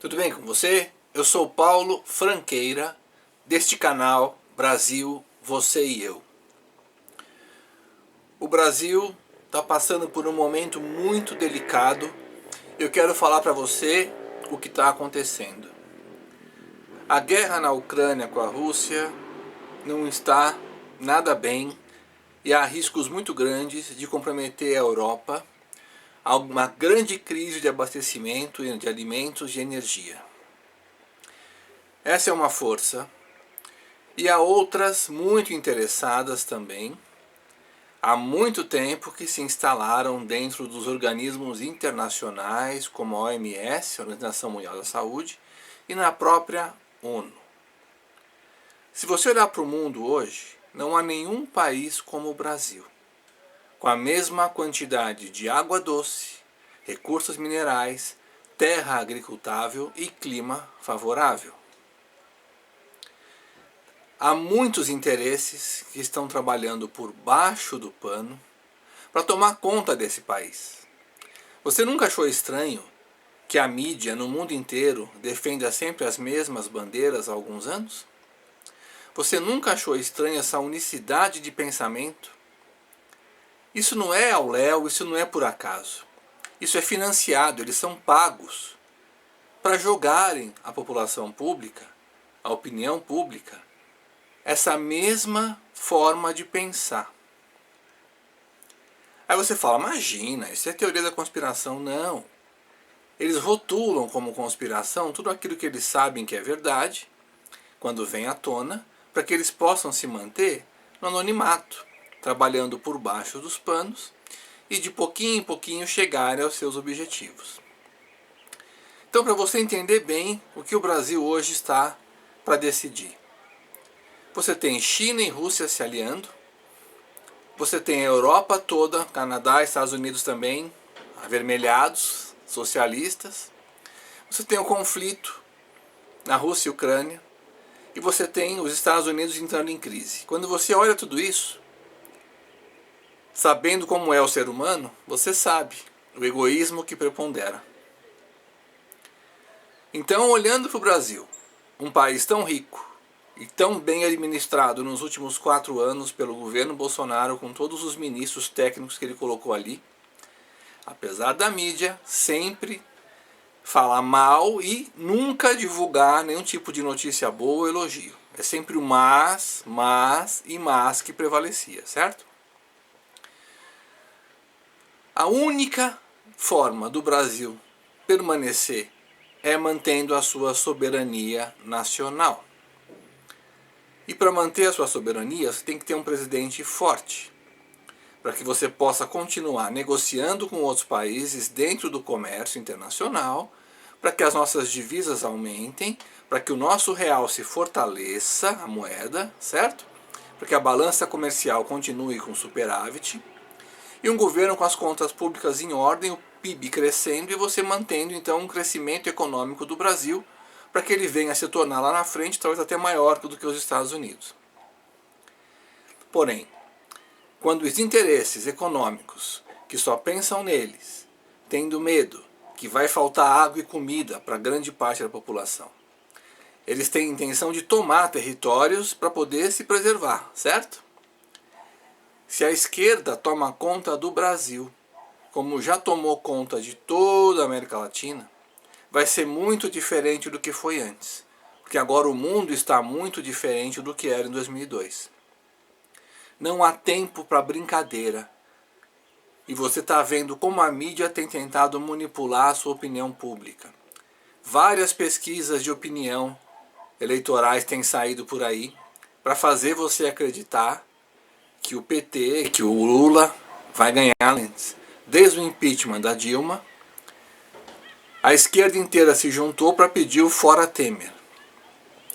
Tudo bem com você? Eu sou Paulo Franqueira, deste canal Brasil, Você e Eu. O Brasil está passando por um momento muito delicado. Eu quero falar para você o que está acontecendo. A guerra na Ucrânia com a Rússia não está nada bem e há riscos muito grandes de comprometer a Europa a uma grande crise de abastecimento de alimentos e energia. Essa é uma força. E há outras muito interessadas também, há muito tempo que se instalaram dentro dos organismos internacionais como a OMS, a Organização Mundial da Saúde, e na própria ONU. Se você olhar para o mundo hoje, não há nenhum país como o Brasil, com a mesma quantidade de água doce, recursos minerais, terra agricultável e clima favorável. Há muitos interesses que estão trabalhando por baixo do pano para tomar conta desse país. Você nunca achou estranho que a mídia no mundo inteiro defenda sempre as mesmas bandeiras há alguns anos? Você nunca achou estranho essa unicidade de pensamento? Isso não é ao léu, isso não é por acaso. Isso é financiado, eles são pagos para jogarem à população pública, à opinião pública, essa mesma forma de pensar. Aí você fala, imagina, isso é teoria da conspiração. Não. Eles rotulam como conspiração tudo aquilo que eles sabem que é verdade, quando vem à tona, para que eles possam se manter no anonimato, trabalhando por baixo dos panos e de pouquinho em pouquinho chegarem aos seus objetivos. Então, para você entender bem o que o Brasil hoje está para decidir. Você tem China e Rússia se aliando, você tem a Europa toda, Canadá, Estados Unidos também, avermelhados, socialistas, você tem o conflito na Rússia e Ucrânia, e você tem os Estados Unidos entrando em crise. Quando você olha tudo isso, sabendo como é o ser humano, você sabe o egoísmo que prepondera. Então, olhando para o Brasil, um país tão rico, e tão bem administrado nos últimos 4 anos pelo governo Bolsonaro, com todos os ministros técnicos que ele colocou ali, apesar da mídia sempre falar mal e nunca divulgar nenhum tipo de notícia boa ou elogio. É sempre o mas que prevalecia, certo? A única forma do Brasil permanecer é mantendo a sua soberania nacional. E para manter a sua soberania, você tem que ter um presidente forte, para que você possa continuar negociando com outros países dentro do comércio internacional, para que as nossas divisas aumentem, para que o nosso real se fortaleça, a moeda, certo? Para que a balança comercial continue com superávit, e um governo com as contas públicas em ordem, o PIB crescendo e você mantendo então um crescimento econômico do Brasil, para que ele venha a se tornar lá na frente, talvez até maior do que os Estados Unidos. Porém, quando os interesses econômicos, que só pensam neles, tendo medo que vai faltar água e comida para grande parte da população, eles têm intenção de tomar territórios para poder se preservar, certo? Se a esquerda toma conta do Brasil, como já tomou conta de toda a América Latina, vai ser muito diferente do que foi antes. Porque agora o mundo está muito diferente do que era em 2002. Não há tempo para brincadeira. E você está vendo como a mídia tem tentado manipular a sua opinião pública. Várias pesquisas de opinião eleitorais têm saído por aí para fazer você acreditar que o PT, que o Lula vai ganhar antes. Desde o impeachment da Dilma, a esquerda inteira se juntou para pedir o fora Temer.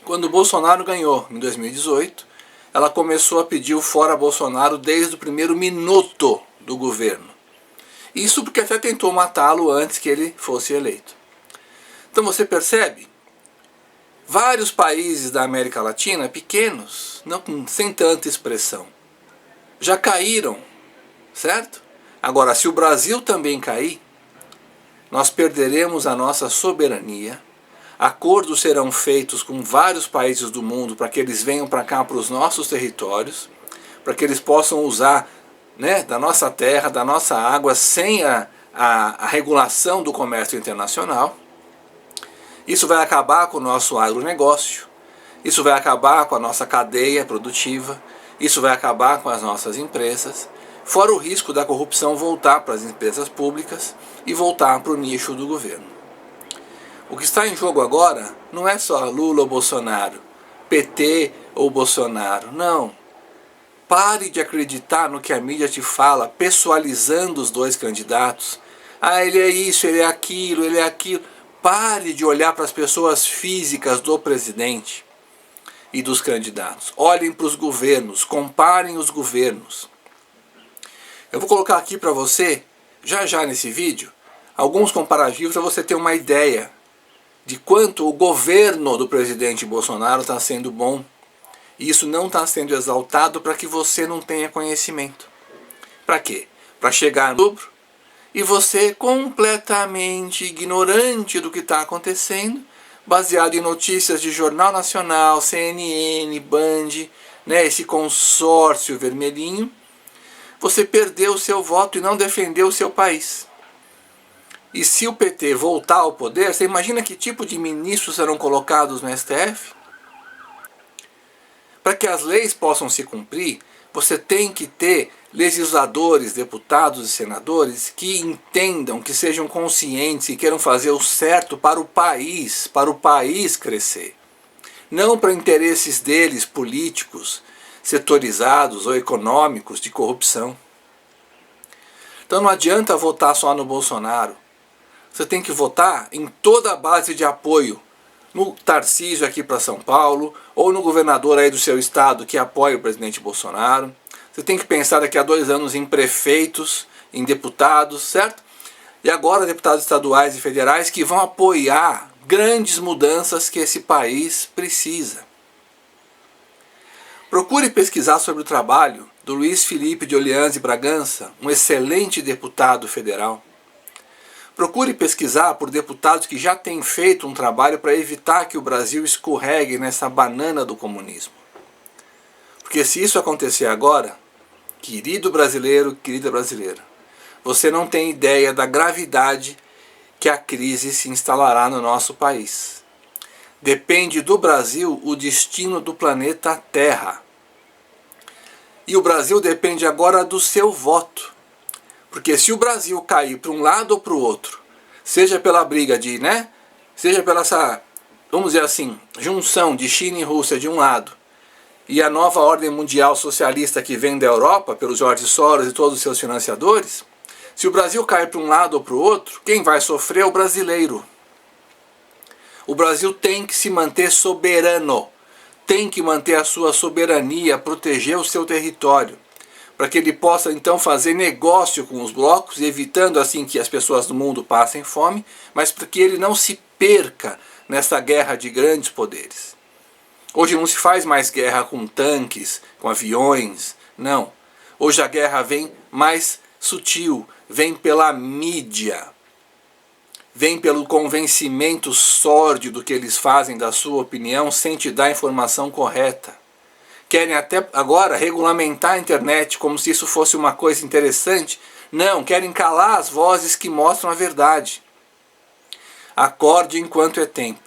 Quando o Bolsonaro ganhou em 2018, ela começou a pedir o fora Bolsonaro desde o primeiro minuto do governo. Isso porque até tentou matá-lo antes que ele fosse eleito. Então você percebe? Vários países da América Latina, pequenos, não sem tanta expressão, já caíram, certo? Agora, se o Brasil também cair, nós perderemos a nossa soberania, Acordos serão feitos com vários países do mundo para que eles venham para cá, para os nossos territórios, para que eles possam usar, né, da nossa terra, da nossa água, sem a regulação do comércio internacional. Isso vai acabar com o nosso agronegócio, isso vai acabar com a nossa cadeia produtiva, isso vai acabar com as nossas empresas, fora o risco da corrupção voltar para as empresas públicas e voltar para o nicho do governo. O que está em jogo agora não é só Lula ou Bolsonaro, PT ou Bolsonaro, não. Pare de acreditar no que a mídia te fala, pessoalizando os dois candidatos. Ah, ele é isso, ele é aquilo, ele é aquilo. Pare de olhar para as pessoas físicas do presidente e dos candidatos. Olhem para os governos, comparem os governos. Eu vou colocar aqui para você, já nesse vídeo, alguns comparativos para você ter uma ideia de quanto o governo do presidente Bolsonaro está sendo bom. E isso não está sendo exaltado para que você não tenha conhecimento. Para quê? Para chegar no outubro e você completamente ignorante do que está acontecendo, baseado em notícias de Jornal Nacional, CNN, Band, né, esse consórcio vermelhinho, você perdeu o seu voto e não defendeu o seu país. E se o PT voltar ao poder, você imagina que tipo de ministros serão colocados no STF? Para que as leis possam se cumprir, você tem que ter legisladores, deputados e senadores que entendam, que sejam conscientes e queiram fazer o certo para o país crescer. Não para interesses deles políticos, setorizados ou econômicos de corrupção. Então não adianta votar só no Bolsonaro. Você tem que votar em toda a base de apoio, no Tarcísio aqui para São Paulo, ou no governador aí do seu estado que apoia o presidente Bolsonaro. Você tem que pensar daqui a 2 anos em prefeitos, em deputados, certo? E agora deputados estaduais e federais que vão apoiar grandes mudanças que esse país precisa. Procure pesquisar sobre o trabalho do Luiz Felipe de Orleans e Bragança, um excelente deputado federal. Procure pesquisar por deputados que já têm feito um trabalho para evitar que o Brasil escorregue nessa banana do comunismo. Porque se isso acontecer agora, querido brasileiro, querida brasileira, você não tem ideia da gravidade que a crise se instalará no nosso país. Depende do Brasil o destino do planeta Terra. E o Brasil depende agora do seu voto. Porque se o Brasil cair para um lado ou para o outro, seja pela briga de, né? Seja pela essa, vamos dizer assim, junção de China e Rússia de um lado, e a nova ordem mundial socialista que vem da Europa, pelo George Soros e todos os seus financiadores, se o Brasil cair para um lado ou para o outro, quem vai sofrer é o brasileiro. O Brasil tem que se manter soberano, tem que manter a sua soberania, proteger o seu território, para que ele possa então fazer negócio com os blocos, evitando assim que as pessoas do mundo passem fome, mas para que ele não se perca nessa guerra de grandes poderes. Hoje não se faz mais guerra com tanques, com aviões, não. Hoje a guerra vem mais sutil, vem pela mídia, vem pelo convencimento sórdido que eles fazem da sua opinião sem te dar a informação correta. Querem até agora regulamentar a internet como se isso fosse uma coisa interessante. Não, querem calar as vozes que mostram a verdade. Acorde enquanto é tempo.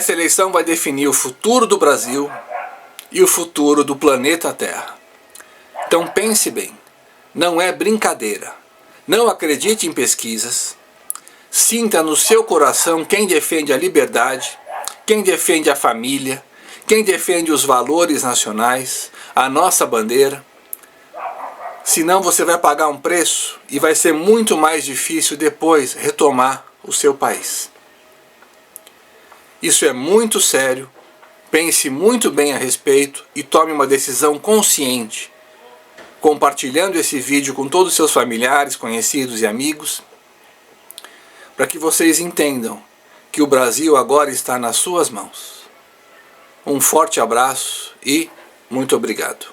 Essa eleição vai definir o futuro do Brasil e o futuro do planeta Terra. Então pense bem, não é brincadeira. Não acredite em pesquisas. Sinta no seu coração quem defende a liberdade, quem defende a família, quem defende os valores nacionais, a nossa bandeira. Senão você vai pagar um preço e vai ser muito mais difícil depois retomar o seu país. Isso é muito sério, pense muito bem a respeito e tome uma decisão consciente, compartilhando esse vídeo com todos os seus familiares, conhecidos e amigos, para que vocês entendam que o Brasil agora está nas suas mãos. Um forte abraço e muito obrigado.